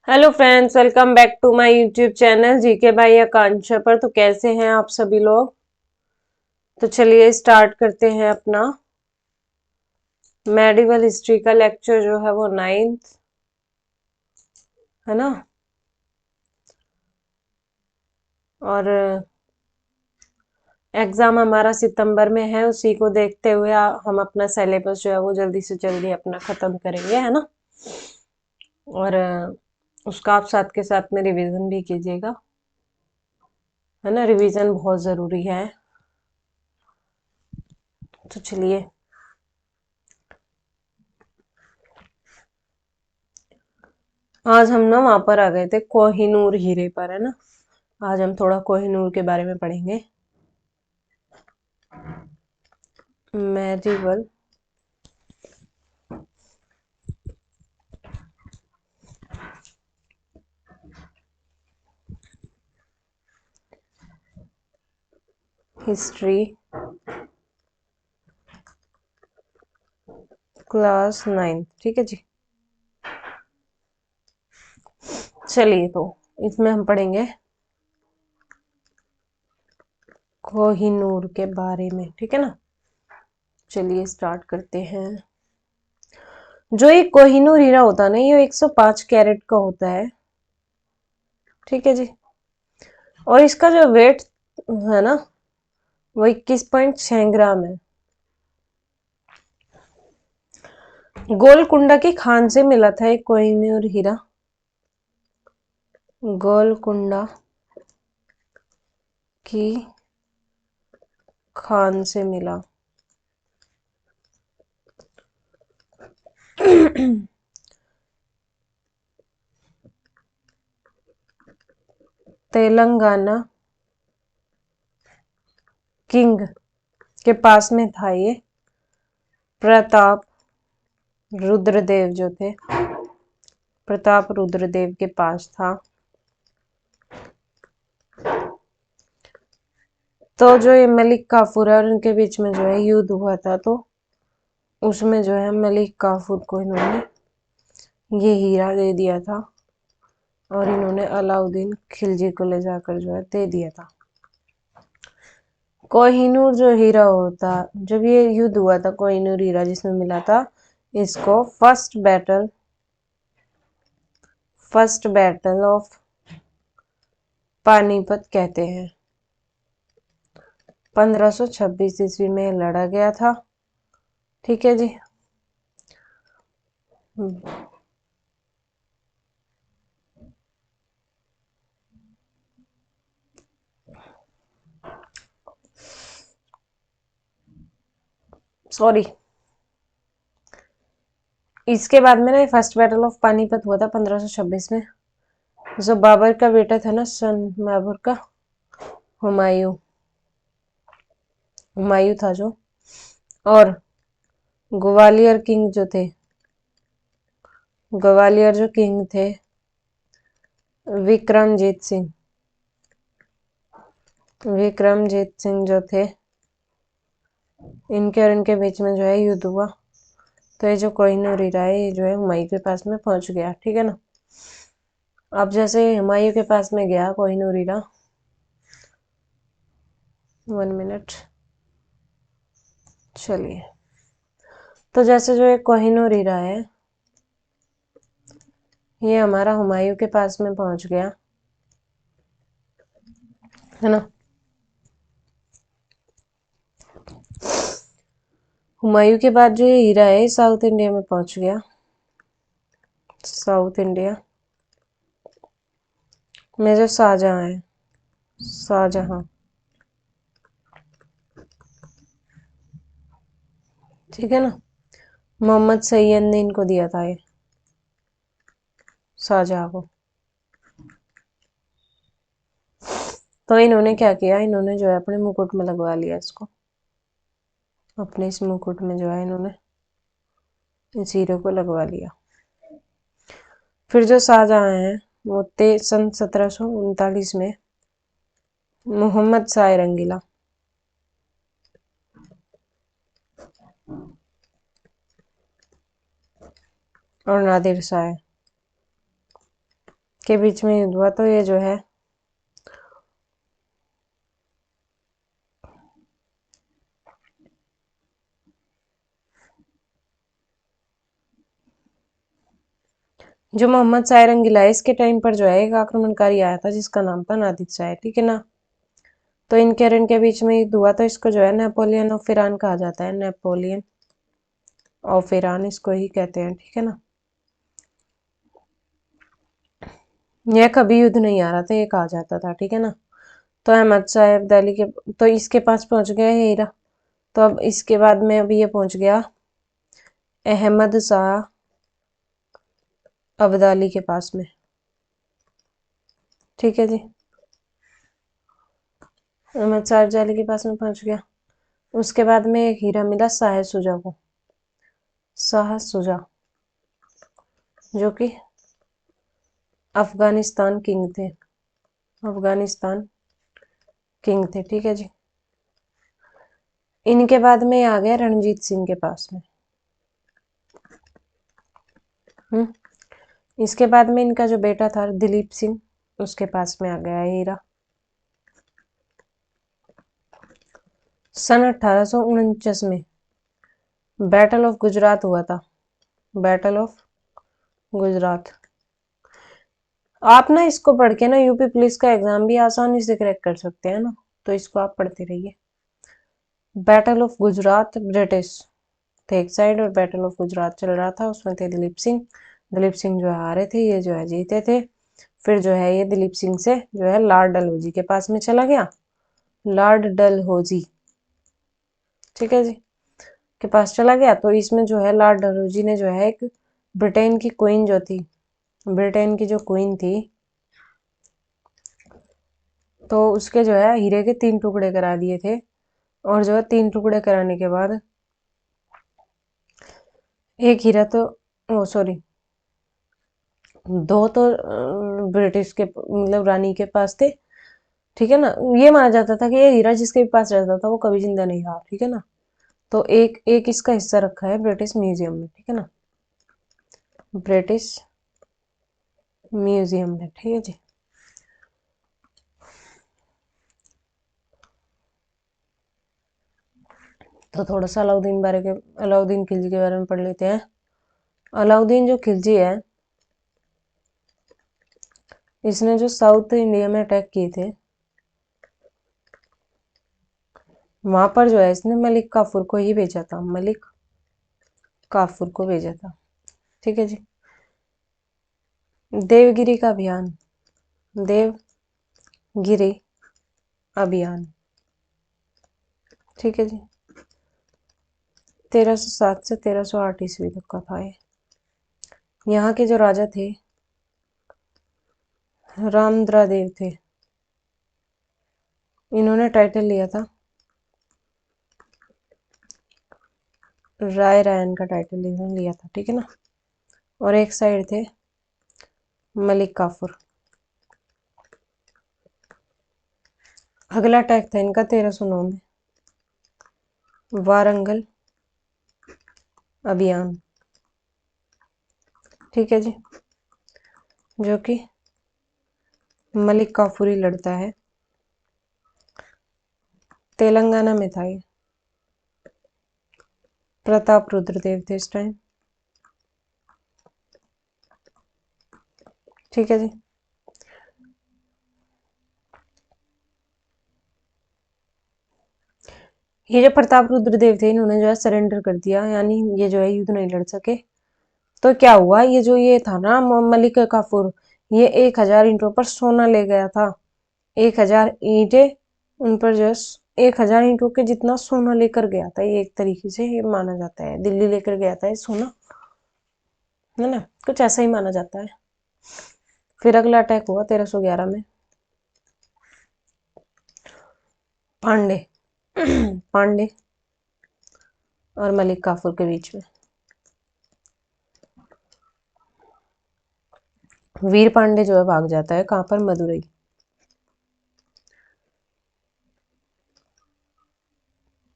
Hello friends, welcome back to my YouTube channel GK by Akanksha पर। तो कैसे हैं आप सभी लोग। तो चलिए स्टार्ट करते हैं अपना मेडिवल हिस्ट्री का लेक्चर जो है वो 9th है ना। और एग्जाम हमारा सितंबर में है, उसी को देखते हुए हम अपना सिलेबस जो है वो जल्दी से जल्दी अपना खत्म करेंगे, है ना। और उसका आप साथ के साथ में रिवीजन भी कीजिएगा, है ना। रिवीजन बहुत जरूरी है। तो चलिए आज हम ना वहां पर आ गए थे कोहिनूर हीरे पर, है ना। आज हम थोड़ा कोहिनूर के बारे में पढ़ेंगे। मेडिवल हिस्ट्री क्लास 9, ठीक है जी। चलिए तो इसमें हम पढ़ेंगे कोहिनूर के बारे में, ठीक है ना। चलिए स्टार्ट करते हैं। जो ये कोहिनूर हीरा होता है ना, ये 105 कैरेट का होता है, ठीक है जी। और इसका जो वेट है ना वो 21.6 ग्राम है। गोलकुंडा की खान से मिला था एक कोहिनूर हीरा। गोलकुंडा की खान से मिला। तेलंगाना किंग के पास में था ये। प्रताप रुद्रदेव जो थे, प्रताप रुद्रदेव के पास था। तो जो ये मलिक काफूर है और इनके बीच में जो है युद्ध हुआ था, तो उसमें जो है मलिक काफूर को इन्होंने ये हीरा दे दिया था और इन्होंने अलाउद्दीन खिलजी को ले जाकर जो है दे दिया था। कोहिनूर जो हीरा होता, जब ये युद्ध हुआ था कोहिनूर हीरा जिसमें मिला था, इसको फर्स्ट बैटल ऑफ पानीपत कहते हैं। 1526 ईस्वी में लड़ा गया था, ठीक है जी। सॉरी, इसके बाद में ना फर्स्ट बैटल ऑफ पानीपत हुआ था 1526 में। जो बाबर का बेटा था ना, सन बाबर का, हुमायूं, हुमायूं था जो। और ग्वालियर किंग जो थे, ग्वालियर जो किंग थे विक्रमजीत सिंह, विक्रमजीत सिंह जो थे, इनके और इनके बीच में जो है युद्ध हुआ। तो ये जो कोहिनूर हीरा है ये जो है हुमायूं के पास में पहुंच गया, ठीक है ना। अब जैसे हुमायूं के पास में गया कोहिनूर हीरा, 1 मिनट, चलिए। तो जैसे जो ये कोहिनूर हीरा है ये हमारा हुमायूं के पास में पहुंच गया, है ना। हुमायूं के बाद जो ये हीरा है साउथ इंडिया में पहुंच गया। साउथ इंडिया में जो शाहजहां है, शाहजहां, ठीक है ना। मोहम्मद सैयद ने इनको दिया था ये, शाहजहां को। तो इन्होंने क्या किया, इन्होंने जो है अपने मुकुट में लगवा लिया इसको। अपने इस मुकुट में जो है इन्होंने इस हीरे को लगवा लिया। फिर जो शाहजहां है वो सन 1739 में मोहम्मद शाह रंगीला और नादिर शाह के बीच में युद्ध हुआ, तो ये जो है जो मोहम्मद शाह रंगीला है, इसके टाइम पर जो है एक आक्रमणकारी आया था जिसका नाम था नादिर शाह, ठीक है ना। तो इनके और इनके बीच में युद्ध हुआ, तो इसको जो है नेपोलियन ऑफ ईरान कहा जाता है, नेपोलियन ऑफ ईरान इसको ही कहते हैं, ठीक है ना। यह कभी युद्ध नहीं आ रहा था, ये कहा जाता था, ठीक है ना। तो अहमद शाह अब्दाली के, तो इसके पास पहुंच गया है हीरा। तो अब इसके बाद में अभी ये पहुंच गया अहमद शाह अब्दाली के पास में, ठीक है जी। अहमद शाह अब्दाली के पास में पहुंच गया। उसके बाद में एक हीरा मिला शाह सुजा को, शाह सुजा, जो कि अफगानिस्तान किंग थे, अफगानिस्तान किंग थे, ठीक है जी। इनके बाद में आ गया रणजीत सिंह के पास में। इसके बाद में इनका जो बेटा था दिलीप सिंह, उसके पास में आ गया हीरा। सन 1849 में बैटल ऑफ गुजरात हुआ था, बैटल ऑफ गुजरात। आप ना इसको पढ़ के ना यूपी पुलिस का एग्जाम भी आसानी से क्रैक कर सकते हैं ना, तो इसको आप पढ़ते रहिए। बैटल ऑफ गुजरात ब्रिटिश थे एक साइड और बैटल ऑफ गुजरात चल रहा था, उसमें थे दिलीप सिंह। दिलीप सिंह जो है हारे थे, ये जो है जीते थे। फिर जो है ये दिलीप सिंह से जो है लॉर्ड डलहौजी के पास में चला गया, लॉर्ड डलहौजी, ठीक है जी, के पास चला गया। तो इसमें जो है लॉर्ड डलहौजी ने जो है एक ब्रिटेन की क्वीन जो थी, ब्रिटेन की जो क्वीन थी, तो उसके जो है हीरे के 3 टुकड़े करा दिए थे। और जो है 3 टुकड़े कराने के बाद एक हीरा तो, ओ सॉरी, 2 तो ब्रिटिश के मतलब रानी के पास थे, ठीक है ना। ये माना जाता था कि ये हीरा जिसके भी पास रहता था वो कभी जिंदा नहीं रहा, ठीक है ना। तो एक एक इसका हिस्सा रखा है ब्रिटिश म्यूजियम में, ठीक है ना, ब्रिटिश म्यूजियम में, ठीक है जी। तो थोड़ा सा अलाउद्दीन खिलजी के बारे में पढ़ लेते हैं। अलाउद्दीन जो खिलजी है, इसने जो साउथ इंडिया में अटैक किए थे, वहां पर जो है इसने मलिक काफूर को ही भेजा था, मलिक काफूर को भेजा था, ठीक है जी। देवगिरी का अभियान, देवगिरी अभियान, ठीक है जी, 1307 से 1308 ईस्वी तक का था ये। यहाँ के जो राजा थे रामद्रा देव थे, इन्होंने टाइटल लिया था, राय रायन का टाइटल इन्होंने लिया था, ठीक है ना। और एक साइड थे मलिक काफूर। अगला अटैक था इनका 1309 में, वारंगल अभियान, ठीक है जी, जो कि मलिक काफूर ही लड़ता है। तेलंगाना में था ये, प्रताप रुद्र देव थे इस टाइम, ठीक है जी। ये जो प्रताप रुद्र देव थे, इन्होंने जो है सरेंडर कर दिया, यानी ये जो है युद्ध नहीं लड़ सके। तो क्या हुआ, ये जो ये था ना मलिक काफूर, ये 1000 ईंटों पर सोना ले गया था, 1000 ईंटें, उन पर जो 1000 ईंटों के जितना सोना लेकर गया था, ये एक तरीके से ये माना जाता है, दिल्ली लेकर गया था ये सोना, है ना, कुछ ऐसा ही माना जाता है। फिर अगला अटैक हुआ 1311 में, पांडे पांडे और मलिक काफूर के बीच में। वीर पांडे जो है भाग जाता है, कहां पर, मदुरई,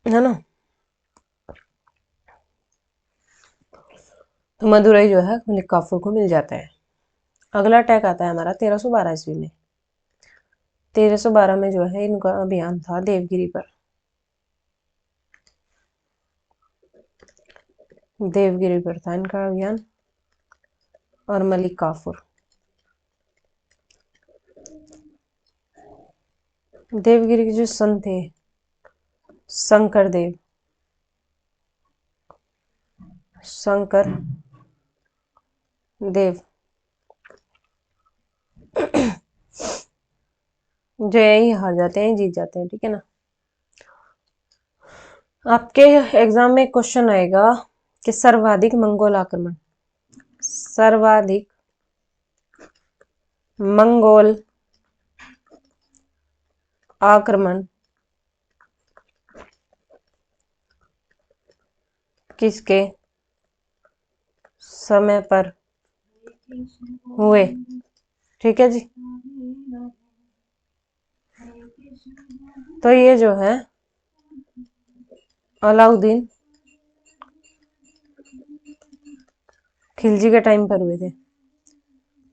है ना। तो मदुरई जो है मलिक काफूर को मिल जाता है। अगला अटैक आता है हमारा 1312 ईस्वी में। 1312 में जो है इनका अभियान था देवगिरी पर। देवगिरी पर था इनका अभियान, और मलिक काफूर। देवगिरी के जो संत थे शंकर देव, शंकर देव जो यही हार जाते हैं, जीत जाते हैं, ठीक है ना। आपके एग्जाम में क्वेश्चन आएगा कि सर्वाधिक मंगोल आक्रमण, सर्वाधिक मंगोल आक्रमण किसके समय पर हुए, ठीक है जी। तो ये जो है अलाउद्दीन खिलजी के टाइम पर हुए थे,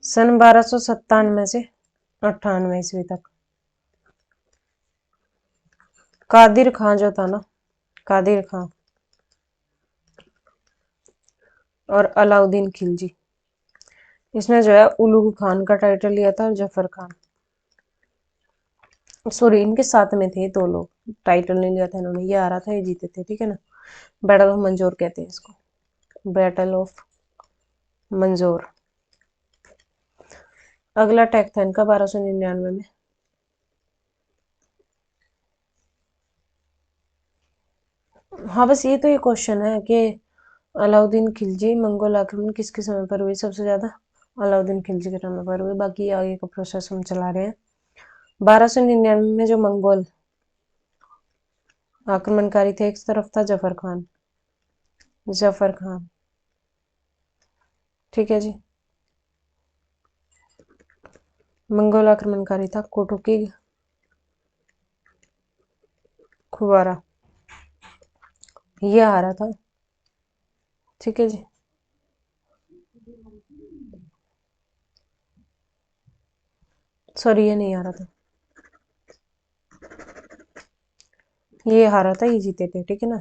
सन 1297 से 98 ईस्वी तक। कादिर खां जो था ना, कादिर खां और अलाउद्दीन खिलजी, इसने जो है उलुग खान का टाइटल लिया था, और जफर खान, सॉरी इनके साथ में थे दो लोग, टाइटल नहीं लिया था इन्होंने, ये आ रहा था ये जीते थे, ठीक है ना। बैटल ऑफ मंजोर कहते हैं इसको, बैटल ऑफ मंजोर। अगला अटैक था इनका 1299 में। हाँ बस ये तो ये क्वेश्चन है कि अलाउद्दीन खिलजी मंगोल आक्रमण किसके समय पर हुई, सबसे ज्यादा अलाउद्दीन खिलजी के समय पर हुई। बाकी आगे का प्रोसेस हम चला रहे हैं। 1299 में जो मंगोल आक्रमणकारी थे, एक तरफ था जफर खान, जफर खान, ठीक है जी। मंगोल आक्रमणकारी था कोटुकी खुबारा, ये आ रहा था, ठीक है जी। सॉरी ये नहीं आ रहा था, ये हारा था, ये जीते थे, ठीक है ना।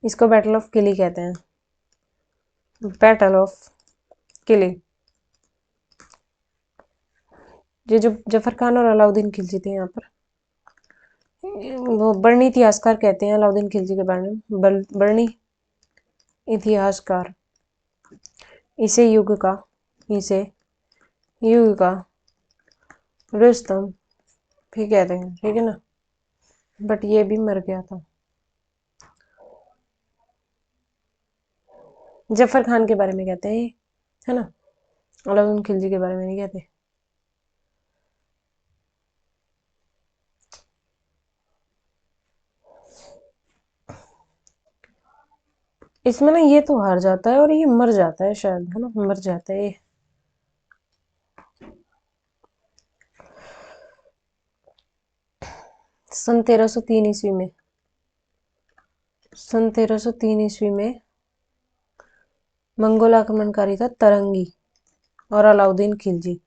इसको बैटल ऑफ किली कहते हैं, बैटल ऑफ किली। ये जो जफर खान और अलाउद्दीन खिलजी थे यहाँ पर, वो बर्नी इतिहासकार कहते हैं अलाउद्दीन खिलजी के बारे में, बर्नी इतिहासकार इसे युग का, इसे युग का रुस्तम भी कहते हैं, ठीक है ना। बट ये भी मर गया था। जफर खान के बारे में कहते हैं, है ना, अलाउद्दीन खिलजी के बारे में नहीं कहते। इसमें ना ये तो हार जाता है और ये मर जाता है शायद, है ना, मर जाता है ये। सन 1303 ईस्वी में, सन 1303 ईस्वी में मंगोल आक्रमणकारी था तरंगी और अलाउद्दीन खिलजी।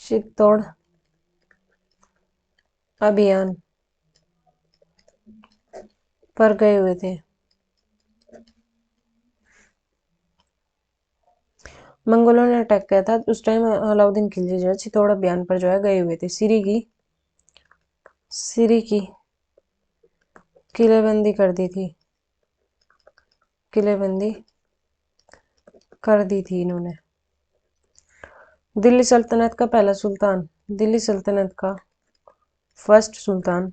चित्तौड़ अभियान पर गए हुए थे। मंगोलों ने अटैक किया था उस टाइम, अलाउद्दीन खिलजी जो है चित्तौड़ अभियान पर जो है गए हुए थे। सिरी की किलेबंदी कर दी थी, किलेबंदी कर दी थी इन्होंने। दिल्ली सल्तनत का पहला सुल्तान, दिल्ली सल्तनत का फर्स्ट सुल्तान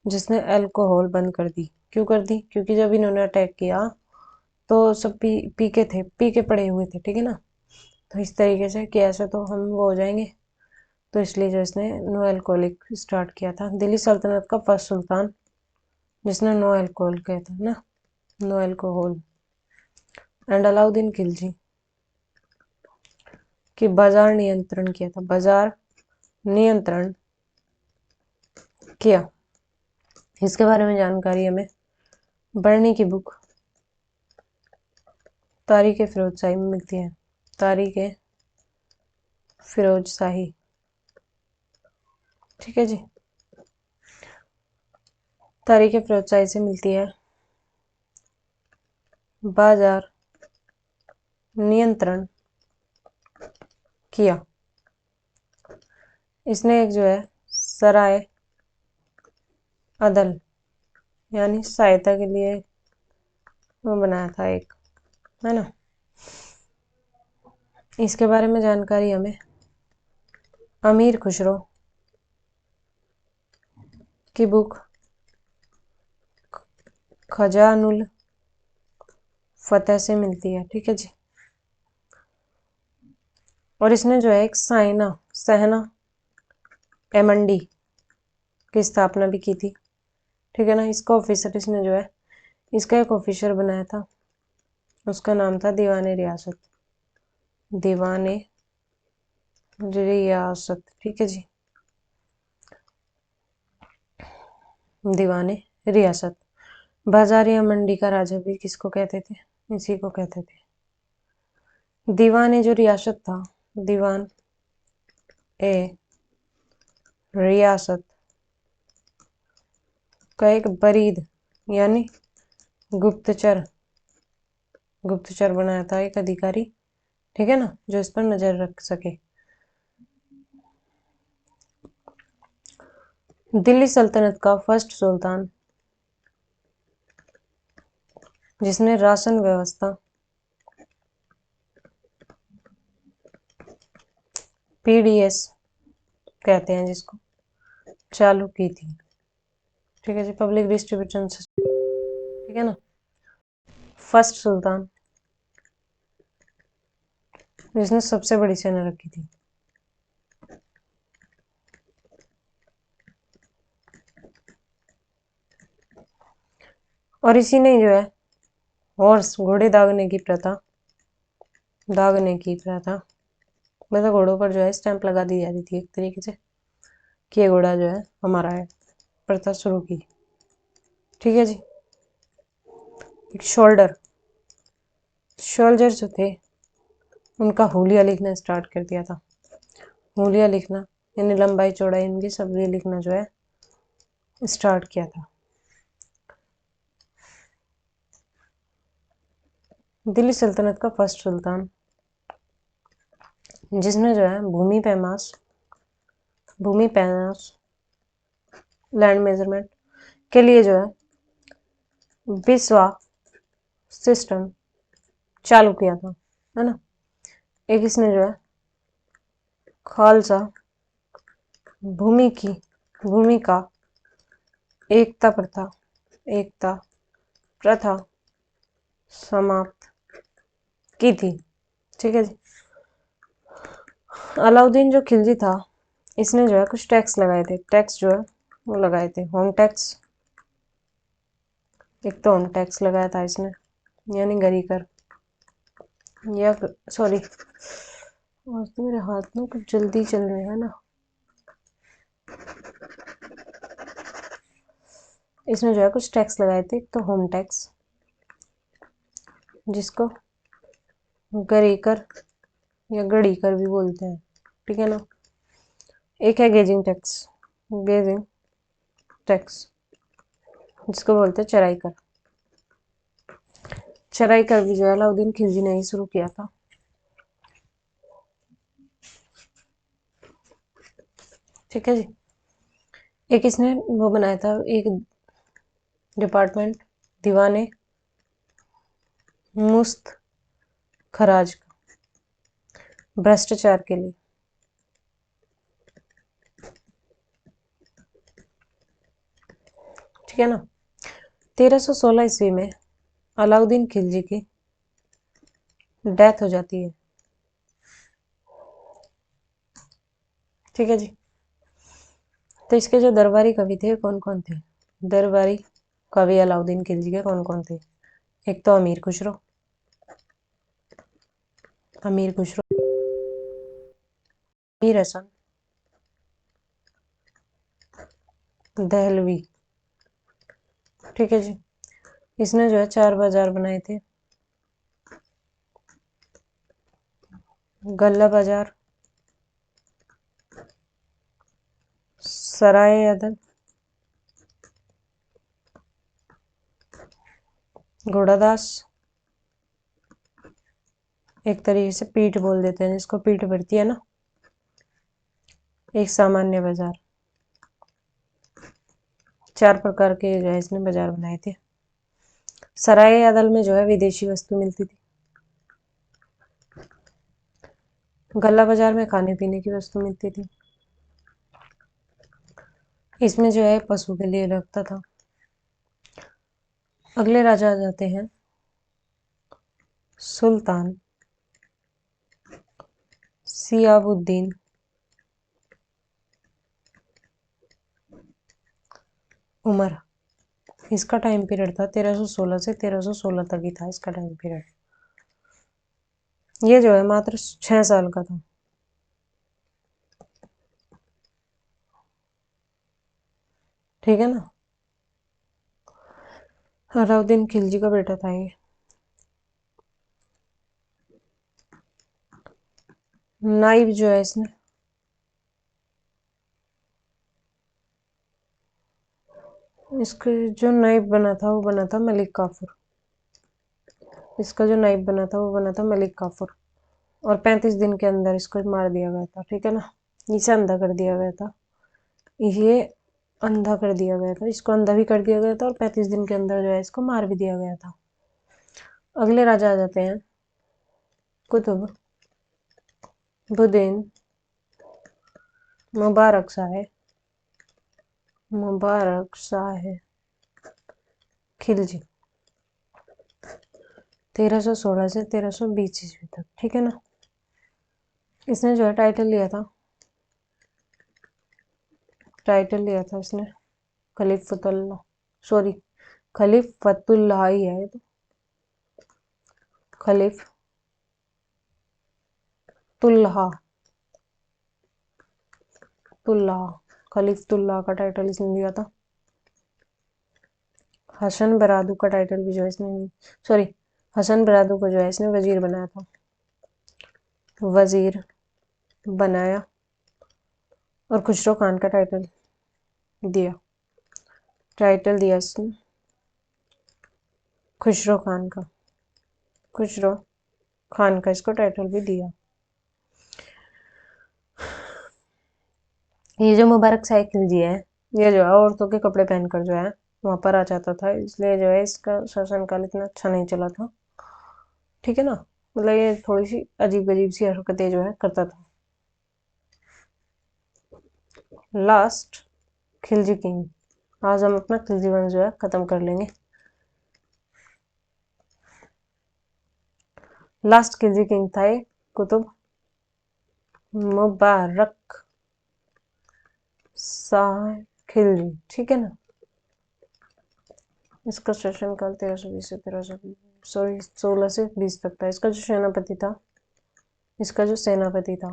जिसने अल्कोहल बंद कर दी। क्यों कर दी? क्योंकि जब इन्होंने अटैक किया तो सब पी के थे, पी के पड़े हुए थे, ठीक है ना। तो इस तरीके से कि ऐसे तो हम वो हो जाएंगे, तो इसलिए जो इसने नो अल्कोहलिक स्टार्ट किया था। दिल्ली सल्तनत का फर्स्ट सुल्तान जिसने नो अल्कोहल किया था ना, no alcohol. And Alauddin Khilji कि बाजार नियंत्रण किया था, बाजार नियंत्रण किया। इसके बारे में जानकारी हमें बर्नी की बुक तारीख फिरोजशाही में मिलती है। तारीख फिरोजशाही, ठीक है जी। तारीख फिरोजशाही से मिलती है। बाजार नियंत्रण किया। इसने एक जो है सराय अदल यानी सहायता के लिए वो बनाया था एक, है ना। इसके बारे में जानकारी हमें अमीर खुसरो की बुक खजानुल फतेह से मिलती है, ठीक है जी। और इसने जो है एक सहना एमंडी की स्थापना भी की थी, ठीक है ना। इसका ऑफिसर इसने जो है इसका एक ऑफिसर बनाया था, उसका नाम था दीवाने रियासत। दीवाने रियासत, ठीक है जी। दीवाने रियासत। बाजार या मंडी का राजा भी किसको कहते थे? इसी को कहते थे। दीवाने जो रियासत था, दीवान ए रियासत का एक बरीद यानी गुप्तचर गुप्तचर बनाया था, एक अधिकारी, ठीक है ना, जो इस पर नजर रख सके। दिल्ली सल्तनत का फर्स्ट सुल्तान जिसने राशन व्यवस्था पीडीएस कहते हैं जिसको, चालू की थी, ठीक है जी। पब्लिक डिस्ट्रीब्यूशन सिस्टम, ठीक है ना। फर्स्ट सुल्तान जिसने सबसे बड़ी सेना रखी थी। और इसी ने जो है हॉर्स घोड़े दागने की प्रथा मतलब घोड़ों पर जो है स्टैंप लगा दी जाती थी एक तरीके से कि ये घोड़ा जो है हमारा है, प्रथा शुरू की, ठीक है जी। एक सोल्जर जो थे उनका हुलिया लिखना स्टार्ट कर दिया था। हुलिया लिखना यानी लंबाई चौड़ाई इनकी सब ये लिखना जो है स्टार्ट किया था। दिल्ली सल्तनत का फर्स्ट सुल्तान जिसने जो है भूमि पैमास लैंड मेजरमेंट के लिए जो है बिस्वा सिस्टम चालू किया था, है ना। एक इसने जो है खालसा भूमि का एकता प्रथा समाप्त की थी, ठीक है जी। अलाउद्दीन जो खिलजी था इसने जो है कुछ टैक्स लगाए थे, टैक्स जो है वो लगाए थे होम टैक्स। एक तो होम टैक्स लगाया था इसने यानी गरी कर, या सॉरी आज तो मेरे हाथ में कुछ जल्दी चल रहे हैं ना। इसमें जो है कुछ टैक्स लगाए थे, एक तो होम टैक्स जिसको गरी कर या गड़ी कर भी बोलते हैं, ठीक है ना। एक है गेजिंग टैक्स जिसको बोलते हैं चराई कर भी जो है अलाउद्दीन खिलजी ने ही शुरू किया था, ठीक है जी। एक इसने वो बनाया था एक डिपार्टमेंट दीवाने मुस्त खराज भ्रष्टाचार के लिए, ठीक है ना। 1316 ईस्वी में अलाउद्दीन खिलजी की डेथ हो जाती है, ठीक है जी। तो इसके जो दरबारी कवि थे कौन कौन थे? दरबारी कवि अलाउद्दीन खिलजी के कौन कौन थे? एक तो अमीर खुसरो, मीर हसन दहलवी, ठीक है जी। इसने जो है 4 बाजार बनाए थे, गल्ला बाजार, सराय अदल, घोड़ादास, एक तरीके से पीठ बोल देते हैं जिसको पीठ भरती है ना, एक सामान्य बाजार। 4 प्रकार के जो है इसने बाजार बनाए थे। सराय अदल में जो है विदेशी वस्तु मिलती थी। गल्ला बाजार में खाने पीने की वस्तु मिलती थी। इसमें जो है पशु के लिए रखता था। अगले राजा आ जाते हैं सुल्तान सियाबुद्दीन उमर। इसका टाइम पीरियड था 1316 से 1316 तक ही था इसका टाइम पीरियड। ये जो है मात्र 6 साल का था। ठीक है ना। अलाउद्दीन खिलजी का बेटा था ये। नाइब जो है इसने इसके जो नाइब बना था वो बना था मलिक काफूर। इसका जो नाइब बना था वो बना था मलिक काफूर। और 35 दिन के अंदर इसको मार दिया गया था। ठीक है ना। इसे अंधा कर दिया गया था। ये अंधा कर दिया गया था। इसको अंधा भी कर दिया गया था और 35 दिन के अंदर जो है इसको मार भी दिया गया था। अगले राजा आ जाते हैं कुतुब बुद्दीन मुबारक शाह खिलजी। 1316 से 1320 ईस्वी तक। ठीक है ना। इसने जो है टाइटल लिया था इसने खलीफतुल्लाह ही है ये तो। खलीफतुल्लाह खलीफतुल्लाह का टाइटल इसने लिया था। हसन बरादू का टाइटल भी जो है इसने हसन बरादू को जो है इसने वजीर बनाया था। वजीर बनाया और खुसरो खान का टाइटल दिया इसने खुसरो खान का इसको टाइटल भी दिया। ये जो मुबारक शाह खिलजी है ये जो है औरतों के कपड़े पहनकर जो है वहां पर आ जाता था। इसलिए जो है इसका शासनकाल इतना अच्छा नहीं चला था। ठीक है ना। मतलब ये थोड़ी सी अजीब अजीब सी हरकतें जो है करता था। Last Khilji king. आज हम अपना खिलजी वंश जो है खत्म कर लेंगे। लास्ट खिलजी किंग था ये कुतुब मुबारक शाह खिलजी। ठीक है ना। इसका शासनकाल 1320 से 16 से 20 तक था। इसका जो सेनापति था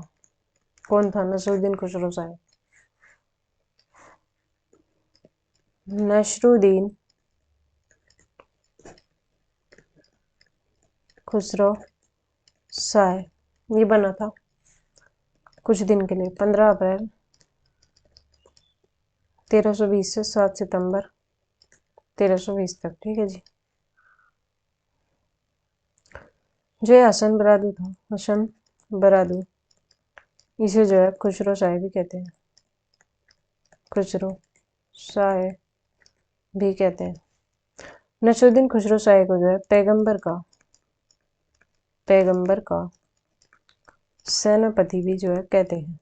कौन था? नसरुद्दीन खुसरो शाह। नसरुद्दीन खुसरो शाह ये बना था कुछ दिन के लिए 15 अप्रैल 1320 से 7 सितंबर 1320 तक। ठीक है जी। जो ये हसन बरादू इसे जो है खुसरो शाह भी कहते हैं। खुसरो शाह भी कहते हैं। नसरुद्दीन खुसरो शाह को जो है पैगंबर का सेनापति भी जो है कहते हैं।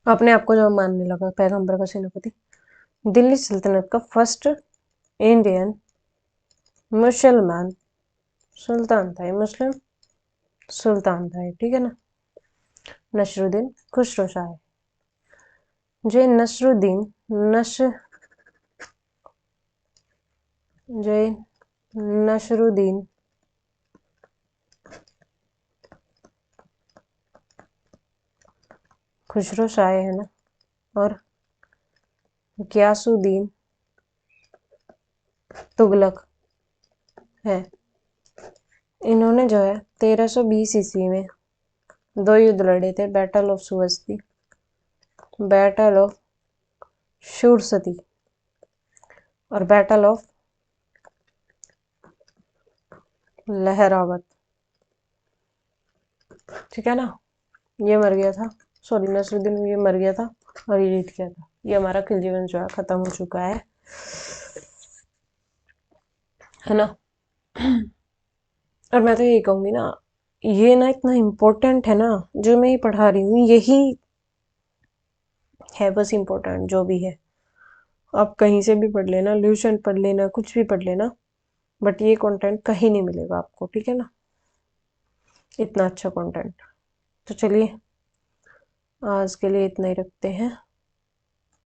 अपने आप को जो मानने लगा पैगंबर का सेनापति। दिल्ली सल्तनत का फर्स्ट इंडियन मुसलमान सुल्तान था। मुस्लिम सुल्तान था। ठीक है ना। नसरुद्दीन खुसरो शाह जो नसरुद्दीन खुसरो शाह है ना और गियासुद्दीन तुगलक है। इन्होंने जो है 1320 ईस्वी में 2 युद्ध लड़े थे, बैटल ऑफ सुवस्ती, बैटल ऑफ शूरसती और बैटल ऑफ लहरावत। ठीक है ना, ये मर गया था, सॉरी नसरुद्दीन ये मर गया था और ये जीत गया था। ये हमारा खिलजी जो है खत्म हो चुका है ना। और मैं तो यही कहूंगी ना, ये ना इतना इम्पोर्टेंट है ना, जो मैं ये पढ़ा रही हूँ यही है बस इम्पोर्टेंट, जो भी है आप कहीं से भी पढ़ लेना, ल्यूशन पढ़ लेना, कुछ भी पढ़ लेना, बट ये कंटेंट कहीं नहीं मिलेगा आपको। ठीक है ना, इतना अच्छा कंटेंट। तो चलिए आज के लिए इतना ही रखते हैं।